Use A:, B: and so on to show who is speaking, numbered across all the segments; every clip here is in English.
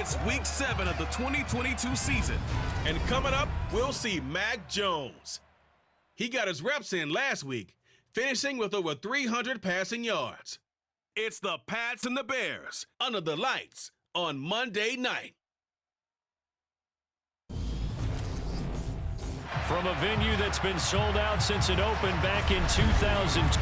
A: It's week 7 of the 2022 season. And coming up, we'll see Mac Jones. He got his reps in last week, finishing with over 300 passing yards. It's the Pats and the Bears under the lights on Monday night.
B: From a venue that's been sold out since it opened back in 2000.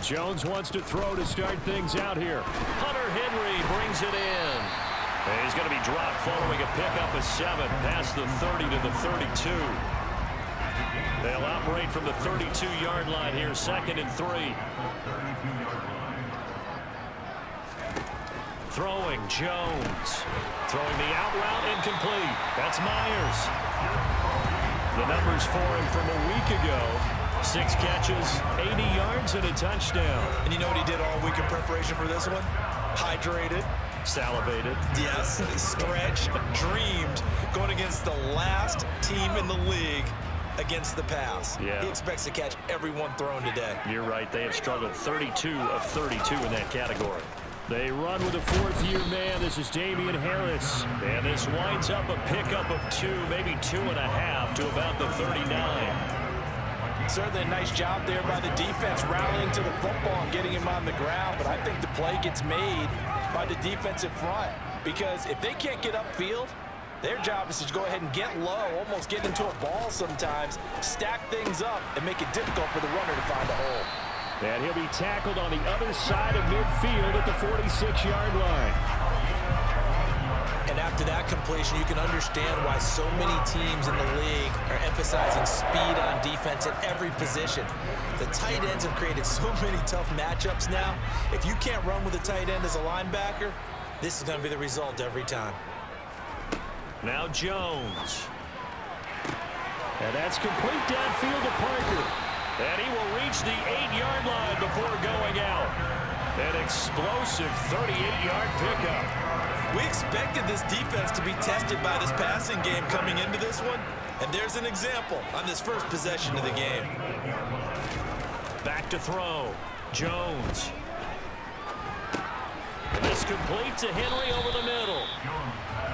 B: Jones wants to throw to start things out here. Hunter Henry brings it in. And he's going to be dropped following a pickup of 7 past the 30 to the 32. They'll operate from the 32-yard line here, 2nd and 3. Throwing Jones. Throwing the out route incomplete. That's Myers. The numbers for him from a week ago. 6 catches, 80 yards, and a touchdown.
C: And you know what he did all week in preparation for this one? Hydrated.
B: Salivated.
C: Yes, stretched, dreamed, going against the last team in the league against the pass.
B: Yeah.
C: He expects to catch every one thrown today.
B: You're right. They have struggled 32 of 32 in that category. They run with a 4th-year man. This is Damian Harris. And this winds up a pickup of 2, maybe 2.5 to about the 39.
D: Certainly a nice job there by the defense rallying to the football and getting him on the ground, but I think the play gets made by the defensive front because if they can't get upfield, their job is to go ahead and get low, almost get into a ball sometimes, stack things up, and make it difficult for the runner to find a hole.
B: And he'll be tackled on the other side of midfield at the 46-yard line.
C: And after that completion, you can understand why so many teams in the league are emphasizing speed on defense at every position. The tight ends have created so many tough matchups now. If you can't run with a tight end as a linebacker, this is going to be the result every time.
B: Now Jones. And that's complete downfield to Parker. And he will reach the 8-yard line before going out. An explosive 38-yard pickup.
C: We expected this defense to be tested by this passing game coming into this one, and there's an example on this first possession of the game.
B: Back to throw. Jones. And this complete to Henry over the middle.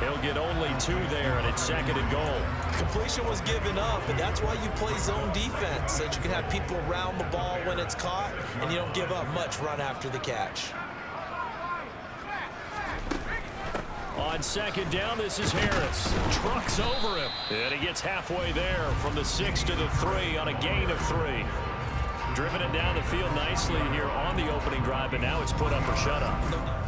B: He'll get only 2 there, and it's 2nd and goal.
C: Completion was given up, but that's why you play zone defense, so that you can have people around the ball when it's caught, and you don't give up much run after the catch.
B: On 2nd down, this is Harris. Trucks over him. And he gets halfway there from the 6 to the 3 on a gain of 3. Driven it down the field nicely here on the opening drive, and now it's put up or shut up.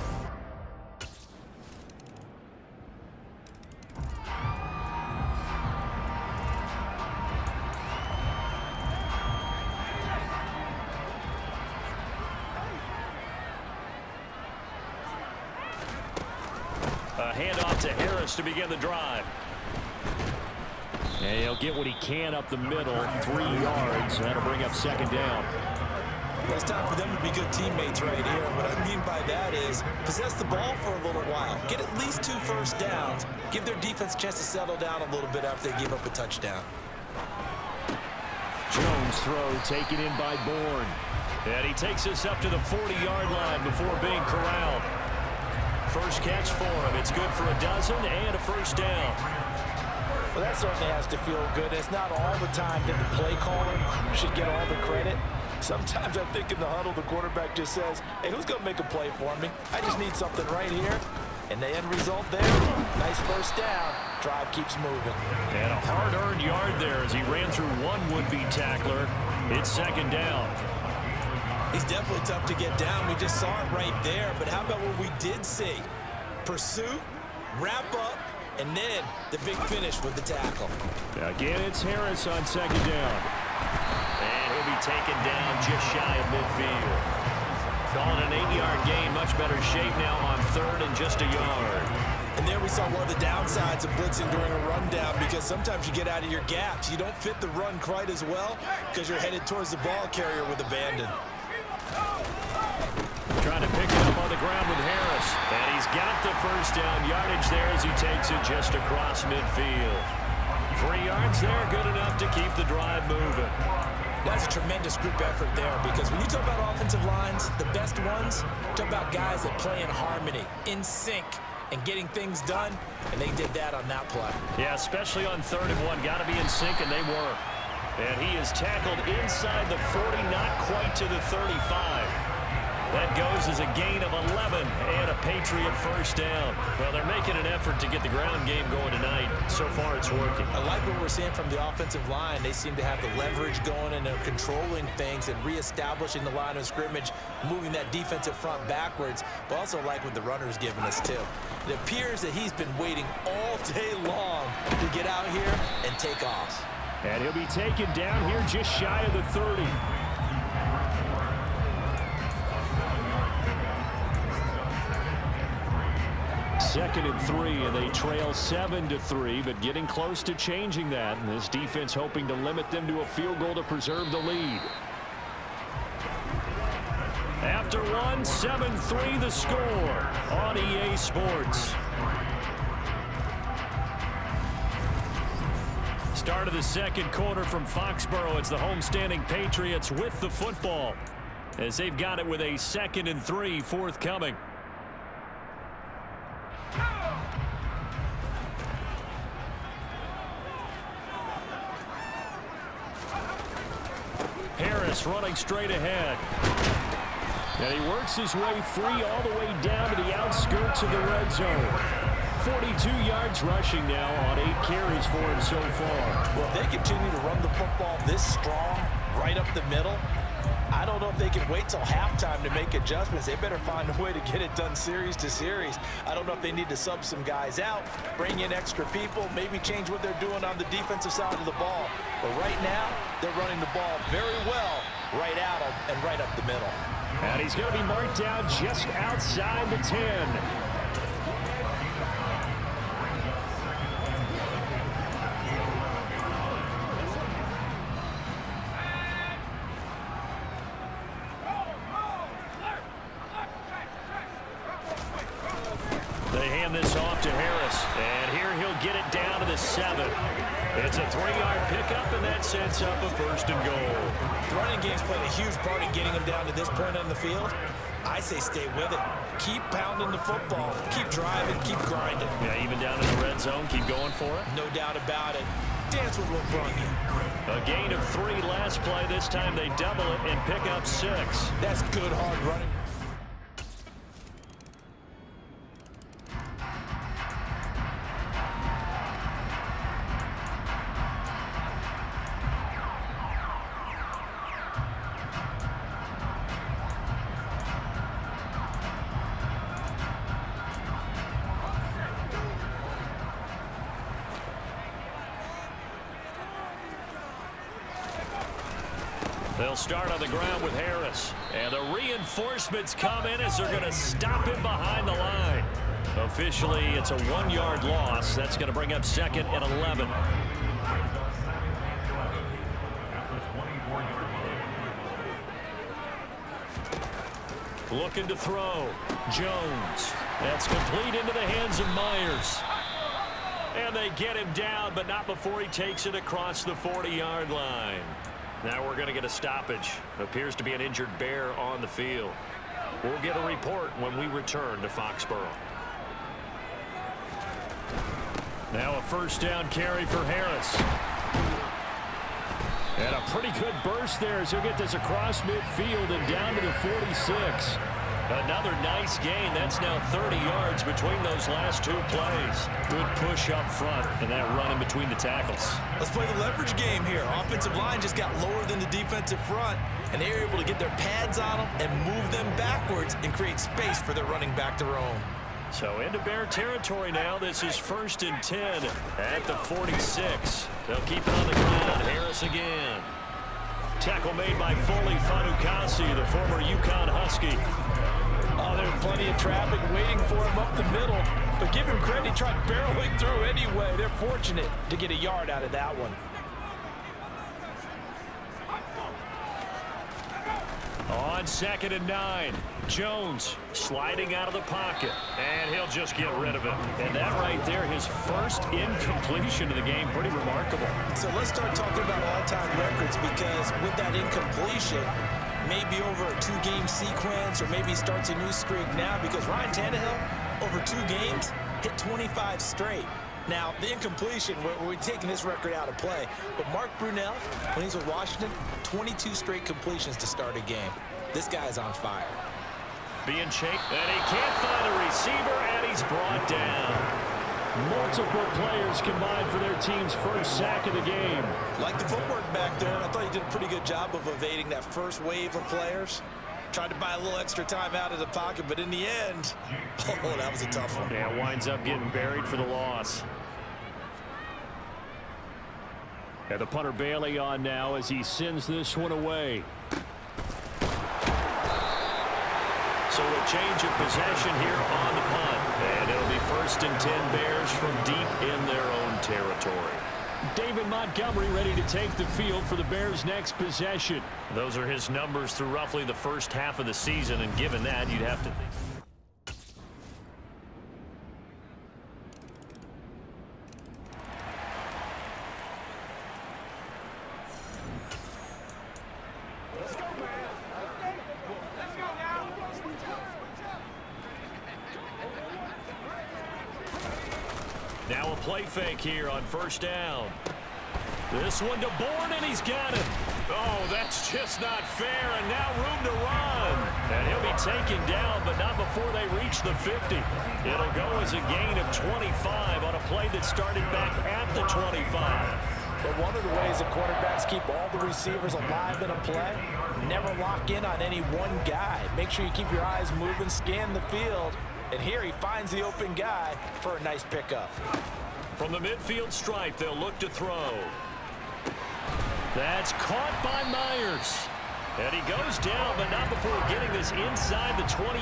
B: A handoff to Harris to begin the drive. And he'll get what he can up the middle, 3 yards. That'll bring up 2nd down.
C: Well, it's time for them to be good teammates right here. What I mean by that is possess the ball for a little while. Get at least 2 first downs. Give their defense a chance to settle down a little bit after they give up a touchdown.
B: Jones throw taken in by Bourne. And he takes us up to the 40-yard line before being corralled. First catch for him. It's good for a dozen and a first down.
D: Well, that certainly has to feel good. It's not all the time that the play caller should get all the credit. Sometimes I think in the huddle, the quarterback just says, hey, who's going to make a play for me? I just need something right here. And the end result there, nice first down. Drive keeps moving.
B: And a hard-earned yard there as he ran through one would-be tackler. It's 2nd down.
C: He's definitely tough to get down. We just saw it right there. But how about what we did see? Pursuit, wrap up, and then the big finish with the tackle.
B: Again, it's Harris on 2nd down. And he'll be taken down just shy of midfield. Calling an 8-yard gain, much better shape now on 3rd and just a yard.
C: And there we saw one of the downsides of blitzing during a rundown, because sometimes you get out of your gaps. You don't fit the run quite as well because you're headed towards the ball carrier with abandon.
B: Trying to pick it up on the the ground with Harris. And he's got the first down yardage there as he takes it just across midfield. 3 yards there, good enough to keep the drive moving.
C: That's a tremendous group effort there, because when you talk about offensive lines, the best ones, talk about guys that play in harmony, in sync, and getting things done, and they did that on that play.
B: Yeah, especially on 3rd and 1. Got to be in sync, and they were. And he is tackled inside the 40, not quite to the 35. That goes as a gain of 11 and a Patriot first down. Well, they're making an effort to get the ground game going tonight. So far, it's working.
C: I like what we're seeing from the offensive line. They seem to have the leverage going, and they're controlling things and reestablishing the line of scrimmage, moving that defensive front backwards, but also like what the runner's giving us, too. It appears that he's been waiting all day long to get out here and take off.
B: And he'll be taken down here just shy of the 30. Second and 3, and they trail 7-3, but getting close to changing that. And this defense hoping to limit them to a field goal to preserve the lead. After one, 7-3 the score on EA Sports. Start of the second quarter from Foxborough. It's the homestanding Patriots with the football, as they've got it with a 2nd and 3 forthcoming. Harris running straight ahead. And he works his way free all the way down to the outskirts of the red zone. 42 yards rushing now on 8 carries for him so far.
C: Well, if they continue to run the football this strong, right up the middle, I don't know if they can wait till halftime to make adjustments. They better find a way to get it done series to series. I don't know if they need to sub some guys out, bring in extra people, maybe change what they're doing on the defensive side of the ball. But right now, they're running the ball very well right at them and right up the middle.
B: And he's going to be marked down just outside the 10. This off to Harris, and here he'll get it down to the 7. It's a 3-yard pickup, and that sets up a 1st and goal.
C: The running game's played a huge part in getting them down to this point on the field. I say stay with it. Keep pounding the football. Keep driving. Keep grinding.
B: Yeah, even down in the red zone, keep going for it.
C: No doubt about it. Dance with what brung you.
B: A gain of 3 last play. This time they double it and pick up 6.
C: That's good, hard running.
B: They'll start on the ground with Harris. And the reinforcements come in as they're going to stop him behind the line. Officially, it's a 1-yard loss. That's going to bring up 2nd and 11. Looking to throw. Jones. That's complete into the hands of Myers. And they get him down, but not before he takes it across the 40-yard line. Now we're going to get a stoppage. Appears to be an injured Bear on the field. We'll get a report when we return to Foxborough. Now a 1st down carry for Harris. And a pretty good burst there as he'll get this across midfield and down to the 46. Another nice gain. That's now 30 yards between those last 2 plays. Good push up front and that run in between the tackles.
C: Let's play the leverage game here. Offensive line just got lower than the defensive front, and they were able to get their pads on them and move them backwards and create space for their running back to roam.
B: So into Bear territory now. This is 1st and 10 at the 46. They'll keep it on the ground. Harris again. Tackle made by Foley Fanukasi, the former UConn Husky.
D: Oh, there's plenty of traffic waiting for him up the middle. But give him credit, he tried barreling through anyway. They're fortunate to get a yard out of that one.
B: On 2nd and 9, Jones sliding out of the pocket, and he'll just get rid of it. And that right there, his first incompletion of the game, pretty remarkable.
C: So let's start talking about all-time records, because with that incompletion, maybe over a 2-game sequence, or maybe starts a new streak now, because Ryan Tannehill, over 2 games, hit 25 straight. Now, the incompletion, we're taking this record out of play. But Mark Brunell, when he's with Washington, 22 straight completions to start a game. This guy's on fire.
B: Being chased, and he can't find a receiver, and he's brought down. Multiple players combined for their team's first sack of the game.
C: Like the footwork back there, I thought he did a pretty good job of evading that first wave of players. Tried to buy a little extra time out of the pocket, but in the end, oh, that was a tough one.
B: Yeah, winds up getting buried for the loss. And the punter Bailey on now as he sends this one away. So a change of possession here on the punt. And it'll be 1st and 10 Bears from deep in their own territory. David Montgomery ready to take the field for the Bears' next possession. Those are his numbers through roughly the first half of the season, and given that, you'd have to think. Now a play fake here on 1st down. This one to Bourne, and he's got it. Oh, that's just not fair, and now room to run. And he'll be taken down, but not before they reach the 50. It'll go as a gain of 25 on a play that started back at the 25.
C: But one of the ways that quarterbacks keep all the receivers alive in a play, never lock in on any one guy. Make sure you keep your eyes moving, scan the field. And here he finds the open guy for a nice pickup.
B: From the midfield stripe, they'll look to throw. That's caught by Myers. And he goes down, but not before getting this inside the 25.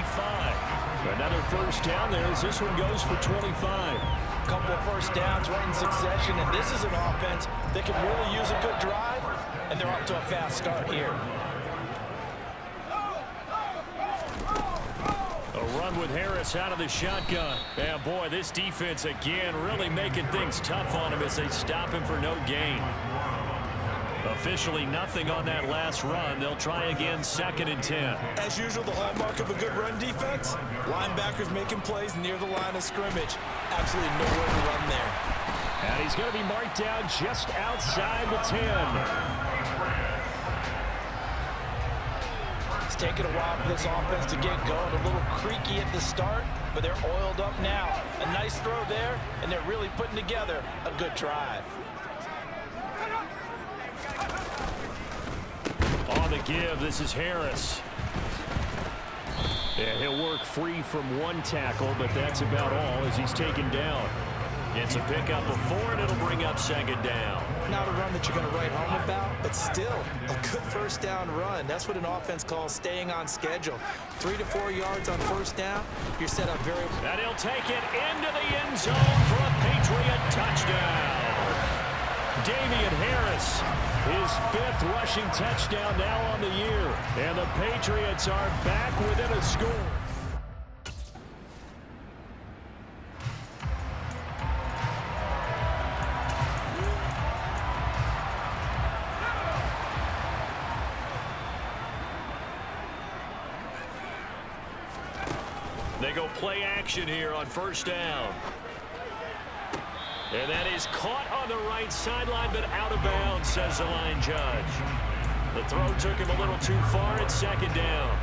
B: Another 1st down there as this one goes for 25.
C: A couple of 1st downs right in succession, and this is an offense that can really use a good drive, and they're off to a fast start here.
B: A run with Harris out of the shotgun. And boy, this defense again really making things tough on him as they stop him for no gain. Officially nothing on that last run. They'll try again 2nd and 10.
C: As usual, the hallmark of a good run defense, linebackers making plays near the line of scrimmage. Absolutely nowhere to run there.
B: And he's going to be marked down just outside the 10.
C: It's taken a while for this offense to get going. A little creaky at the start, but they're oiled up now. A nice throw there, and they're really putting together a good drive.
B: On the give, this is Harris. Yeah, he'll work free from one tackle, but that's about all as he's taken down. It's a pickup of 4, and it'll bring up 2nd down.
C: Not a run that you're going to write home about, but still a good 1st down run. That's what an offense calls staying on schedule. 3 to 4 yards on 1st down, you're set up very well.
B: And he'll take it into the end zone for a Patriot touchdown. Damian Harris, his 5th rushing touchdown now on the year. And the Patriots are back within a score. They go play action here on 1st down. And that is caught on the right sideline, but out of bounds, says the line judge. The throw took him a little too far at 2nd down.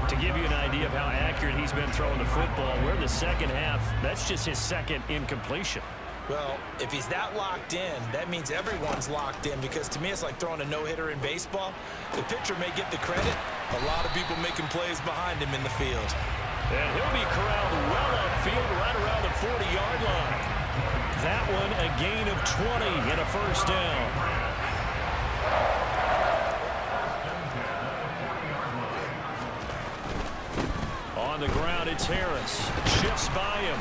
B: To give you an idea of how accurate he's been throwing the football, we're in the 2nd half. That's just his 2nd incompletion.
C: Well, if he's that locked in, that means everyone's locked in, because to me it's like throwing a no-hitter in baseball. The pitcher may get the credit. A lot of people making plays behind him in the field.
B: And he'll be corralled well upfield right around the 40-yard line. That one a gain of 20 and a 1st down. On the ground, it's Harris. Shifts by him.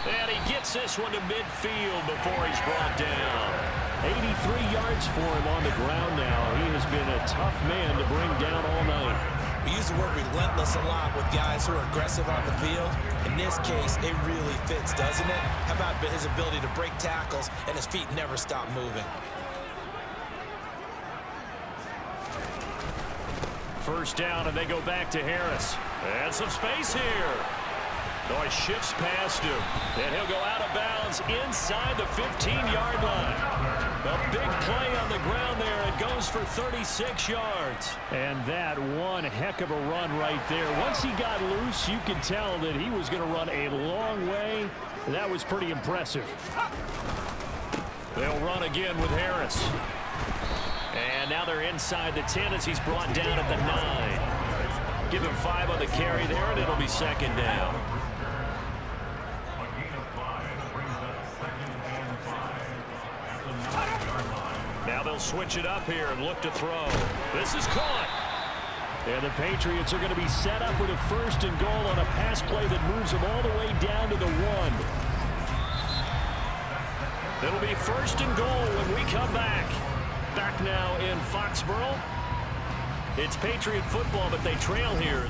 B: And he gets this one to midfield before he's brought down. 83 yards for him on the ground now. He has been a tough man to bring down all night.
C: We use the word relentless a lot with guys who are aggressive on the field. In this case, it really fits, doesn't it? How about his ability to break tackles and his feet never stop moving?
B: First down, and they go back to Harris. And some space here. He shifts past him, and he'll go out of bounds inside the 15-yard line. A big play on the ground there. It goes for 36 yards. And that one heck of a run right there. Once he got loose, you could tell that he was going to run a long way. That was pretty impressive. They'll run again with Harris. And now they're inside the 10 as he's brought down at the 9. Give him 5 on the carry there, and it'll be second down. Now they'll switch it up here and look to throw. This is caught. And the Patriots are going to be set up with a 1st and goal on a pass play that moves them all the way down to the 1. It'll be 1st and goal when we come back. Back now in Foxborough. It's Patriot football, but they trail here.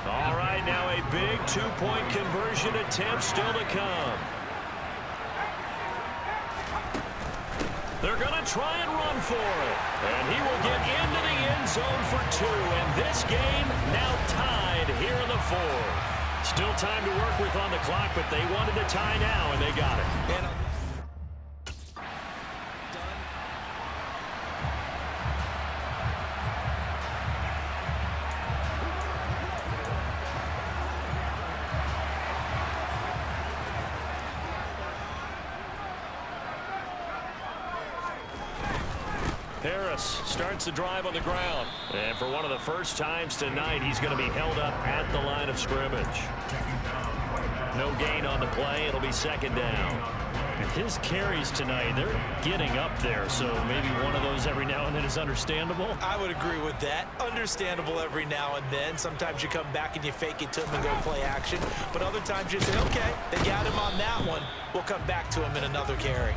B: All right, now a big 2-point conversion attempt still to come. They're going to try and run for it. And he will get into the end zone for 2. And this game now tied here in the 4th. Still time to work with on the clock, but they wanted a tie now, and they got it.
C: And
B: Harris starts the drive on the ground. And for one of the first times tonight, he's going to be held up at the line of scrimmage. No gain on the play. It'll be second down. And his carries tonight, they're getting up there. So maybe one of those every now and then is understandable.
C: I would agree with that. Understandable every now and then. Sometimes you come back and you fake it to him and go play action. But other times you say, okay, they got him on that one. We'll come back to him in another carry.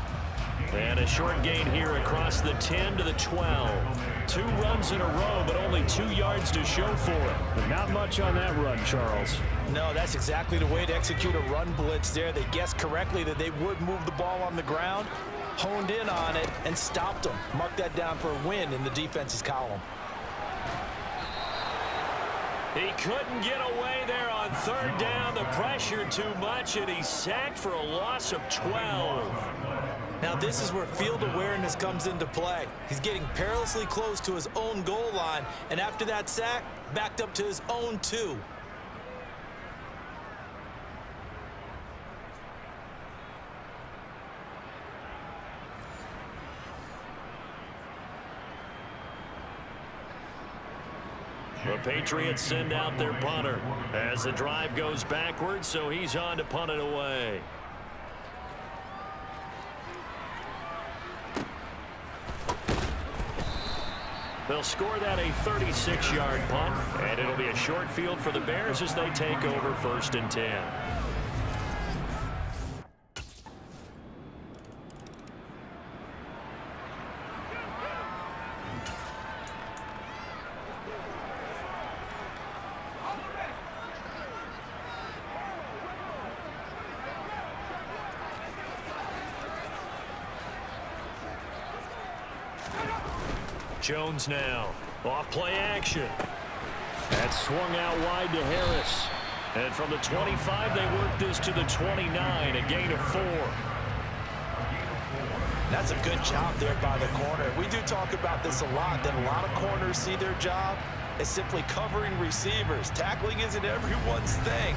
B: And a short gain here across the 10 to the 12. 2 runs in a row, but only 2 yards to show for it. But not much on that run, Charles.
C: No, that's exactly the way to execute a run blitz there. They guessed correctly that they would move the ball on the ground, honed in on it, and stopped them. Mark that down for a win in the defense's column.
B: He couldn't get away there on 3rd down. The pressure too much, and he's sacked for a loss of 12.
C: Now this is where field awareness comes into play. He's getting perilously close to his own goal line, and after that sack, backed up to his own 2.
B: The Patriots send out their punter as the drive goes backwards, so he's on to punt it away. They'll score that a 36-yard punt, and it'll be a short field for the Bears as they take over 1st and 10. Jones now, off play action. That swung out wide to Harris. And from the 25, they work this to the 29, a gain of 4.
C: That's a good job there by the corner. We do talk about this a lot, that a lot of corners see their job as simply covering receivers. Tackling isn't everyone's thing.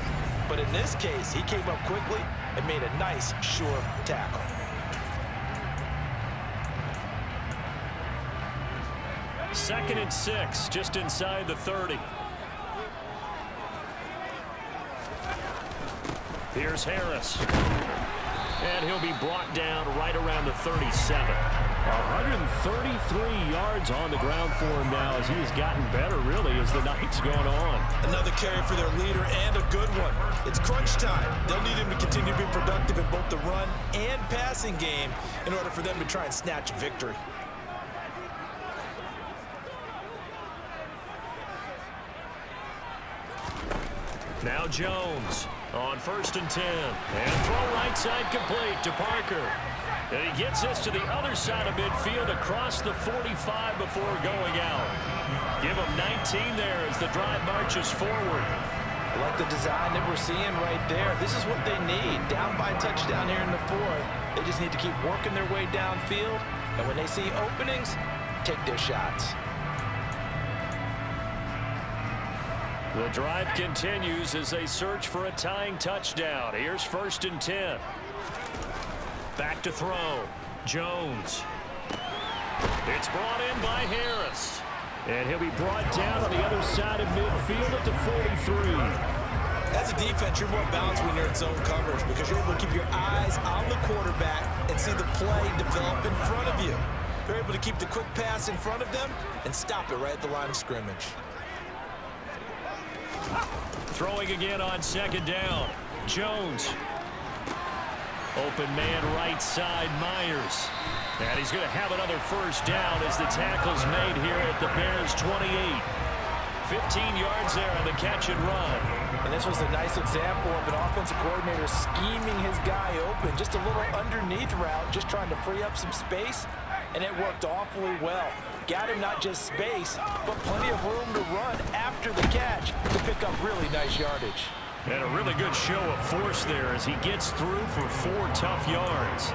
C: But in this case, he came up quickly and made a nice, sure tackle.
B: Second and 6, just inside the 30. Here's Harris. And he'll be brought down right around the 37. 133 yards on the ground for him now as he has gotten better, really, as the night's going on.
C: Another carry for their leader and a good one. It's crunch time. They'll need him to continue to be productive in both the run and passing game in order for them to try and snatch a victory.
B: Now Jones on 1st and 10. And throw right side complete to Parker. And he gets this to the other side of midfield across the 45 before going out. Give him 19 there as the drive marches forward.
C: I like the design that we're seeing right there. This is what they need. Down by a touchdown here in the 4th. They just need to keep working their way downfield. And when they see openings, take their shots.
B: The drive continues as they search for a tying touchdown. Here's 1st and 10. Back to throw. Jones. It's brought in by Harris. And he'll be brought down on the other side of midfield at the 43.
C: As a defense, you're more balanced when you're in zone coverage because you're able to keep your eyes on the quarterback and see the play develop in front of you. You're able to keep the quick pass in front of them and stop it right at the line of scrimmage.
B: Throwing again on 2nd down. Jones. Open man right side, Myers. And he's going to have another 1st down as the tackle's made here at the Bears' 28. 15 yards there on the catch and run.
C: And this was a nice example of an offensive coordinator scheming his guy open. Just a little underneath route, just trying to free up some space. And it worked awfully well. Got him not just space, but plenty of room to run after the catch to pick up really nice yardage.
B: And a really good show of force there as he gets through for 4 tough yards.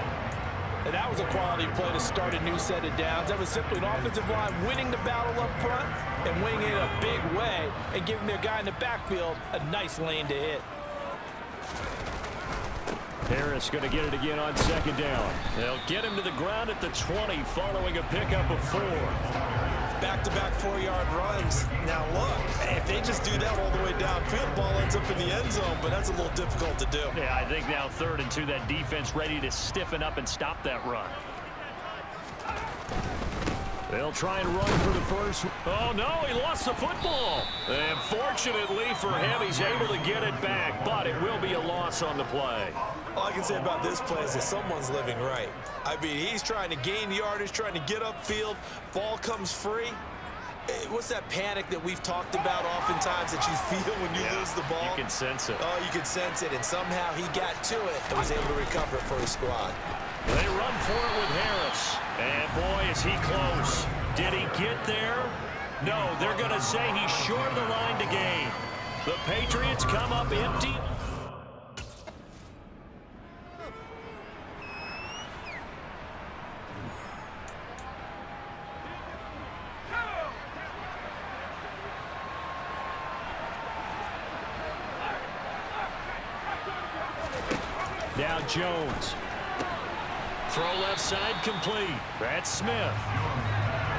C: And that was a quality play to start a new set of downs. That was simply an offensive line winning the battle up front and winning it in a big way and giving their guy in the backfield a nice lane to hit.
B: Harris going to get it again on 2nd down. They'll get him to the ground at the 20 following a pickup of 4.
C: Back-to-back 4-yard runs. Now look, if they just do that all the way downfield, ball ends up in the end zone, but that's a little difficult to do.
B: Yeah, I think now 3rd and 2, that defense ready to stiffen up and stop that run. They'll try and run for the first. Oh, no, he lost the football. And fortunately for him, he's able to get it back, but it will be a loss on the play.
C: All I can say about this play is that someone's living right. I mean, he's trying to gain yardage, trying to get upfield. Ball comes free. What's that panic that we've talked about oftentimes that you feel when you lose the ball?
B: You can sense it.
C: Oh, you can sense it, and somehow he got to it and was able to recover it for his squad.
B: They run for it with Harris. And boy, is he close. Did he get there? No, they're going to say he's short of the line to gain. The Patriots come up empty. Now Jones. Throw left side complete. That's Smith.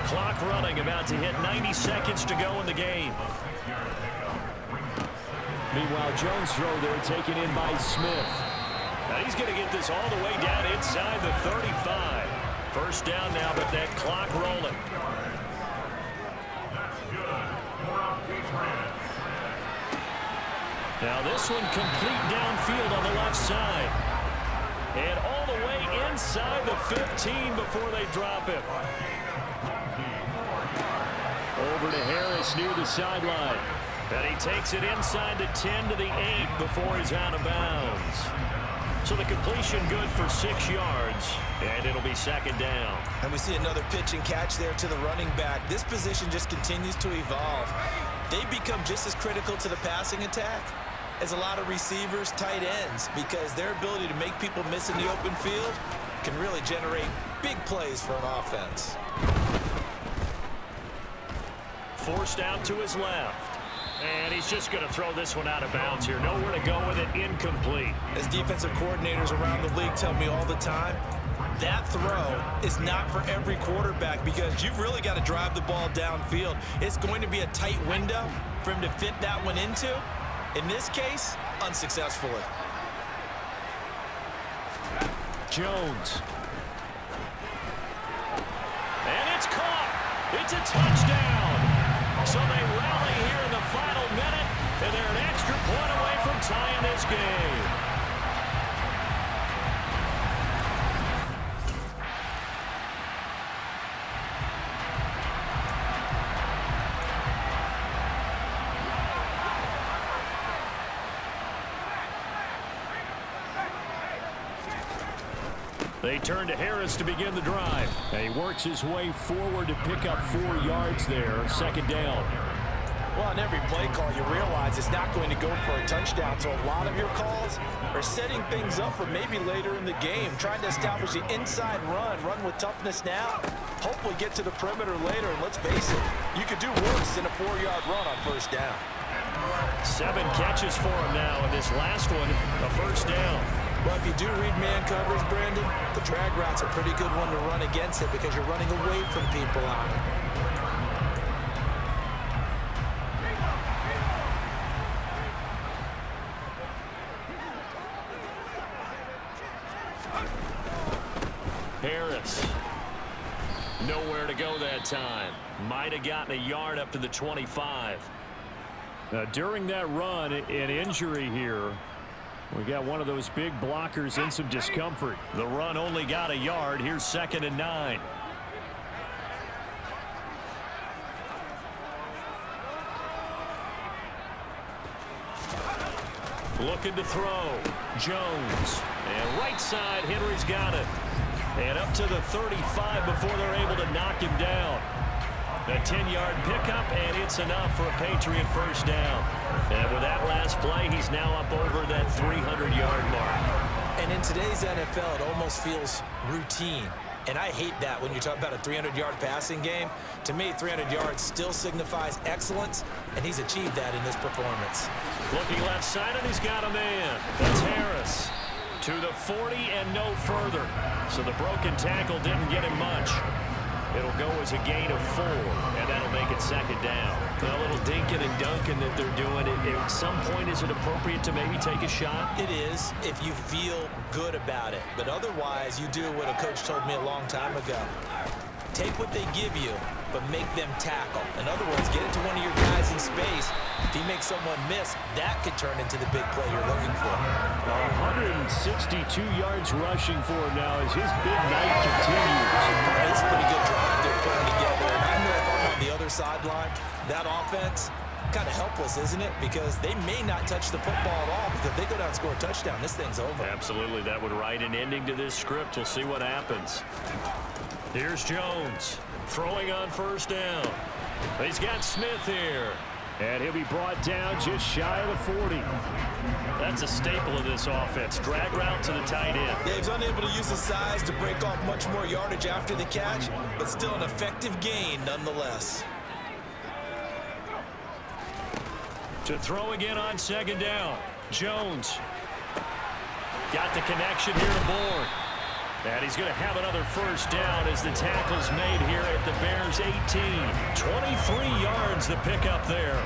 B: Clock running, about to hit 90 seconds to go in the game. Meanwhile, Jones' throw there taken in by Smith. Now he's going to get this all the way down inside the 35. 1st down now, but that clock rolling. Now this one complete downfield on the left side. And all the way inside the 15 before they drop him. Over to Harris near the sideline. And he takes it inside the 10 to the 8 before he's out of bounds. So the completion good for 6 yards. And it'll be 2nd down.
C: And we see another pitch and catch there to the running back. This position just continues to evolve. They become just as critical to the passing attack as a lot of receivers, tight ends, because their ability to make people miss in the open field can really generate big plays for an offense.
B: Forced out to his left. And he's just going to throw this one out of bounds here. Nowhere to go with it. Incomplete.
C: As defensive coordinators around the league tell me all the time, that throw is not for every quarterback because you've really got to drive the ball downfield. It's going to be a tight window for him to fit that one into. In this case, unsuccessfully.
B: Jones. It's caught. It's a touchdown. So they rally here in the final minute, and they're an extra point away from tying this game. They turn to Harris to begin the drive. And he works his way forward to pick up 4 yards there. Second down.
D: Well, on every play call, you realize it's not going to go for a touchdown. So a lot of your calls are setting things up for maybe later in the game, trying to establish the inside run with toughness now, hopefully get to the perimeter later. And let's face it, you could do worse than a 4-yard run on first down.
B: 7 catches for him now, and this last one, a first down.
C: Well, if you do read man coverage, Brandon, the drag route's a pretty good one to run against it because you're running away from people on it.
B: Harris. Nowhere to go that time. Might have gotten a yard up to the 25. During that run, an injury here. We got one of those big blockers in some discomfort. The run only got a yard. Here's 2nd and 9. Looking to throw. Jones. And right side, Henry's got it. And up to the 35 before they're able to knock him down. A 10-yard pickup, and it's enough for a Patriot first down. And with that last play, he's now up over that 300-yard mark.
C: And in today's NFL, it almost feels routine. And I hate that when you talk about a 300-yard passing game. To me, 300 yards still signifies excellence, and he's achieved that in this performance.
B: Looking left side, and he's got a man. That's Harris. To the 40 and no further. So the broken tackle didn't get him much. It'll go as a gain of 4, and that'll make it 2nd down. A little dinking and dunking that they're doing. At some point, is it appropriate to maybe take a shot?
C: It is if you feel good about it. But otherwise, you do what a coach told me a long time ago. Take what they give you, but make them tackle. In other words, get it to one of your guys in space. If he makes someone miss, that could turn into the big play you're looking for.
B: 162 yards rushing for him now as his big night continues.
C: It's a pretty good drive they're putting together. And I know if I'm on the other sideline, that offense, kind of helpless, isn't it? Because they may not touch the football at all, because if they go down and score a touchdown, this thing's over.
B: Absolutely. That would write an ending to this script. We'll see what happens. Here's Jones throwing on first down. He's got Smith here. And he'll be brought down just shy of the 40. That's a staple of this offense. Drag route to the tight end.
C: Yeah, he's unable to use his size to break off much more yardage after the catch, but still an effective gain nonetheless.
B: To throw again on 2nd down. Jones. Got the connection here to Bourne. And he's going to have another first down as the tackle's made here at the Bears' 18. 23 yards the pickup there.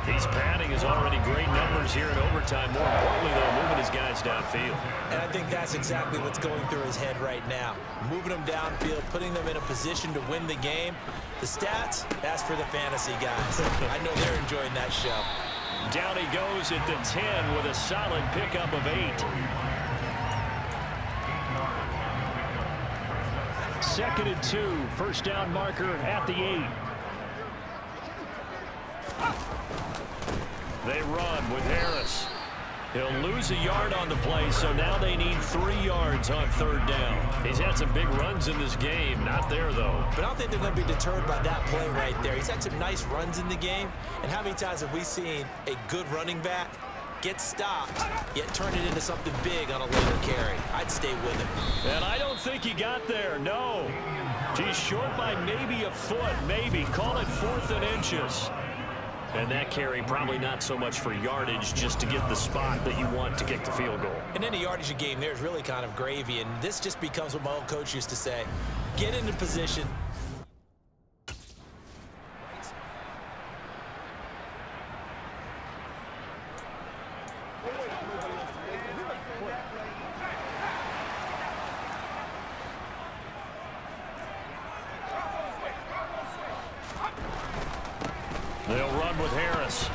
B: He's padding his already great numbers here in overtime. More importantly, though, moving his guys downfield.
C: And I think that's exactly what's going through his head right now. Moving them downfield, putting them in a position to win the game. The stats, that's for the fantasy guys. I know they're enjoying that show.
B: Down he goes at the 10 with a solid pickup of 8. 2nd and 2, first down marker at the 8. They run with Harris. He'll lose a yard on the play, so now they need 3 yards on 3rd down. He's had some big runs in this game. Not there, though.
C: But I don't think they're going to be deterred by that play right there. He's had some nice runs in the game. And how many times have we seen a good running back get stopped, yet turn it into something big on a later carry? I'd stay with him.
B: And I don't think he got there, no. He's short by maybe a foot, maybe. Call it 4th and inches. And that carry probably not so much for yardage, just to get the spot that you want to kick the field goal.
C: And any yardage game there is really kind of gravy, and this just becomes what my old coach used to say. Get into position.
B: They'll run with Harris.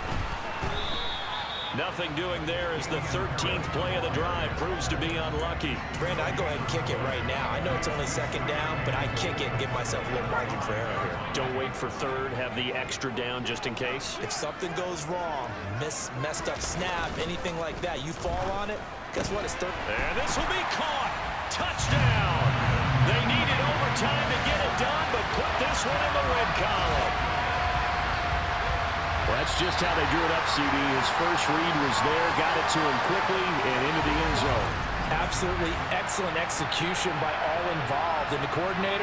B: Nothing doing there as the 13th play of the drive proves to be unlucky.
C: Brandon, I go ahead and kick it right now. I know it's only second down, but I kick it and give myself a little margin for error here.
B: Don't wait for third. Have the extra down just in case.
C: If something goes wrong, messed up snap, anything like that, you fall on it, guess what? It's third.
B: And this will be caught. Touchdown. They needed overtime to get it done, but put this one in the red column.
E: Well, that's just how they drew it up, CD. His first read was there, got it to him quickly, and into the end zone.
C: Absolutely excellent execution by all involved. And the coordinator